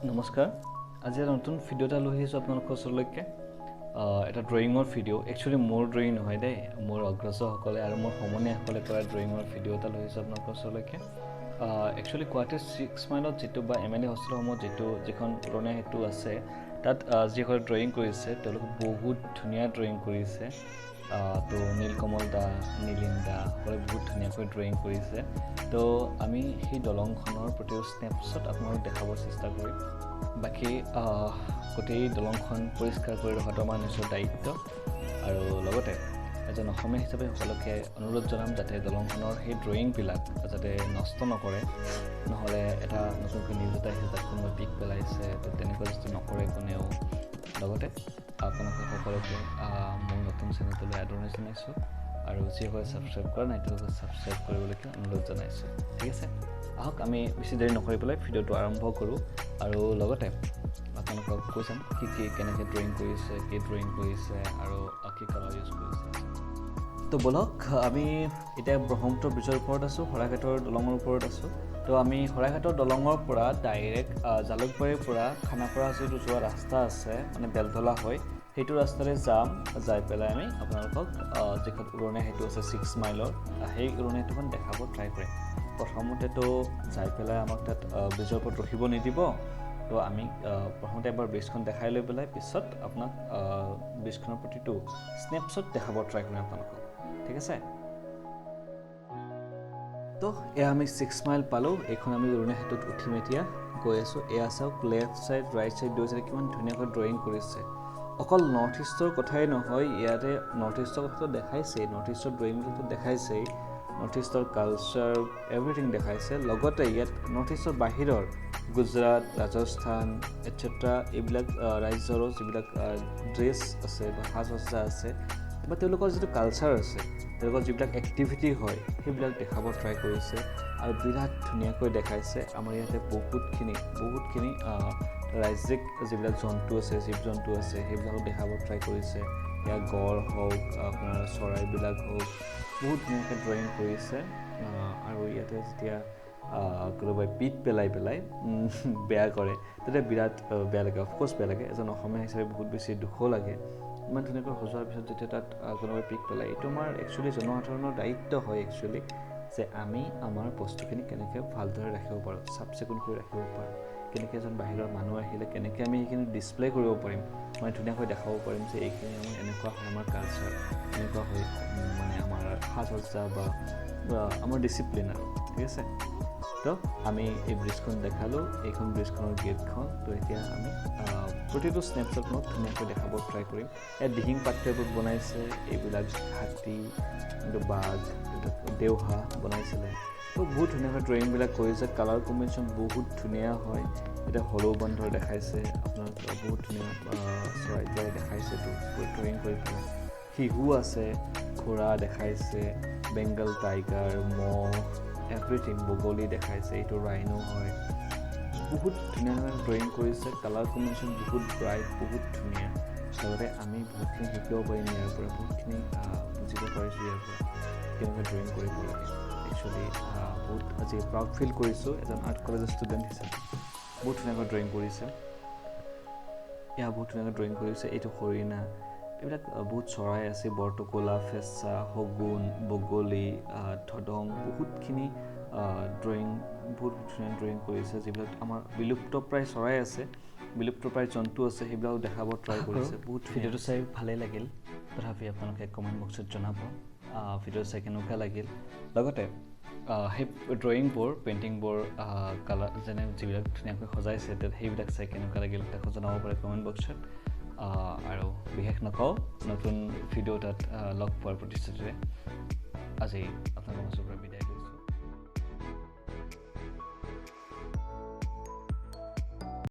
নমস্কাৰ আজি এটা নতুন ভিডিও এটা লৈ আহিছোঁ আপোনালোকৰ ওচৰলৈকে এটা ড্ৰয়িঙৰ ভিডিও একচুৱেলি মোৰ ড্ৰয়িং নহয় দেই মোৰ অগ্ৰজসকলে আৰু মোৰ সমনীয়াসকলে কৰা ড্ৰয়িঙৰ ভিডিও এটা লৈ আহিছোঁ আপোনালোকৰ ওচৰলৈকে একচুৱেলি গুৱাহাটীৰ 6 মাইলত যিটো বা MLA হোষ্টেলসমূহত যিখন পুৰণা হেতু আছে তাত যিসকলে ড্ৰয়িং কৰিছে তেওঁলোকে বহুত ধুনীয়া ড্ৰয়িং কৰিছে তো নীলকমল দা নীলিম দা সকলে বহুত ধুনীয়াকৈ ড্ৰয়িং কৰিছে তো আমি সেই দলংখনৰ প্ৰতিটো স্নেপশ্বট আপোনালোকক দেখাব চেষ্টা কৰিম বাকী গোটেই দলংখন পৰিষ্কাৰ কৰি ৰখাটো আমাৰ নিজৰ দায়িত্ব আৰু লগতে এজন অসমীয়া হিচাপে সকলোকে অনুৰোধ জনাম যাতে দলংখনৰ সেই ড্ৰয়িংবিলাক যাতে নষ্ট নকৰে নহ'লে এটা নতুনকৈ নিউজ এটা আহিছে তাত কোনোবাই পিক পেলাইছে তো তেনেকুৱা যদি নকৰে কোনেও লগতে আপোনালোকে সকলোকে মোৰ নতুন চেনেলটোলৈ আদৰণি জনাইছোঁ আৰু যিসকলে ছাবস্ক্ৰাইব কৰা নাই তেওঁলোকে ছাবস্ক্ৰাইব কৰিবলৈ অনুৰোধ জনাইছোঁ ঠিক আছে আহক আমি বেছি দেৰি নকৰি পেলাই ভিডিঅ'টো আৰম্ভ কৰোঁ আৰু লগতে আপোনালোকক কৈ যাম কি কেনেকৈ ড্ৰয়িং কৰিছে কি ড্ৰয়িং কৰিছে আৰু কি কালাৰ ইউজ কৰিছে তো বলক আমি এতিয়া ব্ৰহ্মপুত্ৰ ব্ৰিজৰ ওপৰত আছোঁ শৰাইঘাটৰ দলঙৰ ওপৰত আছোঁ তো আমি শৰাইঘাটৰ দলঙৰ পৰা ডাইৰেক্ট জালুকবাৰীৰ পৰা খানাপাৰা যিটো যোৱা ৰাস্তা আছে মানে বেলতলা হৈ সেইটো ৰাস্তাৰে যাই পেলাই আমি আপোনালোকক যিখন উৰণীয়া সেতু আছে 6 মাইলৰ সেই উৰণীয়া সেতুখন দেখাব ট্ৰাই কৰিম প্ৰথমতেতো যাই পেলাই আমাক তাত ব্ৰিজৰ ওপৰত ৰখিব নিদিব তো আমি প্ৰথমতে এবাৰ ব্ৰিজখন দেখাই লৈ পেলাই পিছত আপোনাক ব্ৰিজখনৰ প্ৰতিটো স্নেপশ্বট দেখাব ট্ৰাই কৰিম আপোনালোকক ঠিক আছে তো এয়া আমি 6 মাইল পালোঁ এইখন আমি উৰণীয়া সেতুত উঠিম এতিয়া গৈ আছোঁ এয়া চাওক লেফ্ট ছাইড ৰাইট ছাইড দুই ছাইডে কিমান ধুনীয়াকৈ ড্ৰয়িং কৰিছে অকল নৰ্থ ইষ্টৰ কথাই নহয় ইয়াতে নৰ্থ ইষ্টৰ কথাটো দেখাইছেই নৰ্থ ইষ্টৰ ড্ৰয়িংবিলাকতো দেখাইছেই নৰ্থ ইষ্টৰ কালচাৰ এভৰিথিং দেখাইছে লগতে ইয়াত নৰ্থ ইষ্টৰ বাহিৰৰ গুজৰাট ৰাজস্থান এটচেট্ৰা এইবিলাক ৰাজ্যৰো যিবিলাক ড্ৰেছ আছে বা সাজ সজ্জা আছে বা তেওঁলোকৰ যিটো কালচাৰ আছে তেওঁলোকৰ যিবিলাক এক্টিভিটি হয় সেইবিলাক দেখাব ট্ৰাই কৰিছে আৰু বিৰাট ধুনীয়াকৈ দেখাইছে আমাৰ ইয়াতে বহুতখিনি ৰাজ্যিক যিবিলাক জন্তু আছে জীৱ জন্তু আছে সেইবিলাকো দেখাব ট্ৰাই কৰিছে ইয়াৰ গড় হওক আপোনাৰ চৰাইবিলাক হওক বহুত ধুনীয়াকৈ ড্ৰয়িং কৰিছে আৰু ইয়াতে যেতিয়া কোনোবাই পিক পেলাই বেয়া কৰে তেতিয়া বিৰাট বেয়া লাগে অফক'ৰ্ছ বেয়া লাগে এজন অসমীয়া হিচাপে বহুত বেছি দুখো লাগে ইমান ধুনীয়াকৈ সজোৱাৰ পিছত যেতিয়া তাত কোনোবাই পিক পেলায় এইটো আমাৰ একচুৱেলি জনসাধাৰণৰ দায়িত্ব হয় একচুৱেলি যে আমি আমাৰ বস্তুখিনি কেনেকৈ ভালদৰে ৰাখিব পাৰোঁ চাফ চিকুণ কৰি ৰাখিব পাৰোঁ কেনেকৈ এজন বাহিৰৰ মানুহ আহিলে কেনেকৈ আমি সেইখিনি ডিছপ্লে কৰিব পাৰিম মানে ধুনীয়াকৈ দেখাব পাৰিম যে এইখিনি আমাৰ এনেকুৱা হয় আমাৰ কালচাৰ এনেকুৱা হয় মানে আমাৰ সাজ সজ্জা বা আমাৰ ডিচিপ্লিন আৰু ঠিক আছে তো আমি এই ব্ৰিজখন দেখালোঁ এইখন ব্ৰিজখনৰ গেটখন তো এতিয়া আমি প্ৰতিটো স্নেপশ্বটত ধুনীয়াকৈ দেখাব ট্ৰাই কৰিম ইয়াত দিহিং পাট্টাবোৰ বনাইছে এইবিলাক হাতী বাঘ দেওহা বনাইছিলে তো বহুত ধুনীয়াকৈ ড্ৰয়িংবিলাক কৰিছে কালাৰ কম্বিনেশ্যন বহুত ধুনীয়া হয় এতিয়া হলৌ বান্দৰ দেখাইছে আপোনাৰ বহুত ধুনীয়া চৰাই দেখাইছে তো ড্ৰয়িং কৰি পেলাই শিহু আছে ঘোঁৰা দেখাইছে বেংগল টাইগাৰ মহ এভৰিথিং বগলী দেখাইছে এইটো ৰাইনো হয় বহুত ধুনীয়া ধুনীয়া ড্ৰয়িং কৰিছে কালাৰ কম্বিনেশ্যন বহুত ব্ৰাইট বহুত ধুনীয়া লগতে আমি বহুতখিনি শিকিব পাৰিম ইয়াৰ পৰা বহুতখিনি বুজিব পাৰিছোঁ ইয়াৰ পৰা কেনেকৈ ড্ৰয়িং কৰিব লাগে একচুৱেলি বহুত আজি প্ৰাউড ফিল কৰিছোঁ এজন আৰ্ট কলেজৰ ষ্টুডেণ্ট হিচাপে বহুত ধুনীয়াকৈ ড্ৰয়িং কৰিছে বহুত ধুনীয়াকৈ ড্ৰয়িং কৰিছে এইটো হৰিণা এইবিলাক বহুত চৰাই আছে বৰটোকোলা ফেঁচা শগুন বগলী ধদং বহুতখিনি ড্ৰয়িং বহুত ধুনীয়া ড্ৰয়িং কৰিছে যিবিলাক আমাৰ বিলুপ্তপ্ৰায় চৰাই আছে বিলুপ্তপ্ৰায় জন্তু আছে সেইবিলাকো দেখাব ট্ৰাই কৰিছে বহুত ভিডিঅ'টো চাই ভালেই লাগিল তথাপি আপোনালোকে কমেণ্ট বক্সত জনাব ভিডিঅ' চাই কেনেকুৱা লাগিল লগতে সেই ড্ৰয়িংবোৰ পেইণ্টিংবোৰ কালাৰ যেনে যিবিলাক ধুনীয়াকৈ সজাইছে সেইবিলাক চাই কেনেকুৱা লাগিল তাকো জনাব পাৰে কমেণ্ট বক্সত আৰু বিশেষ নকওঁ নতুন ভিডিঅ' তাত লগ পোৱাৰ প্ৰতিশ্ৰুতিৰে আজি আপোনালোকৰ মাজৰ পৰা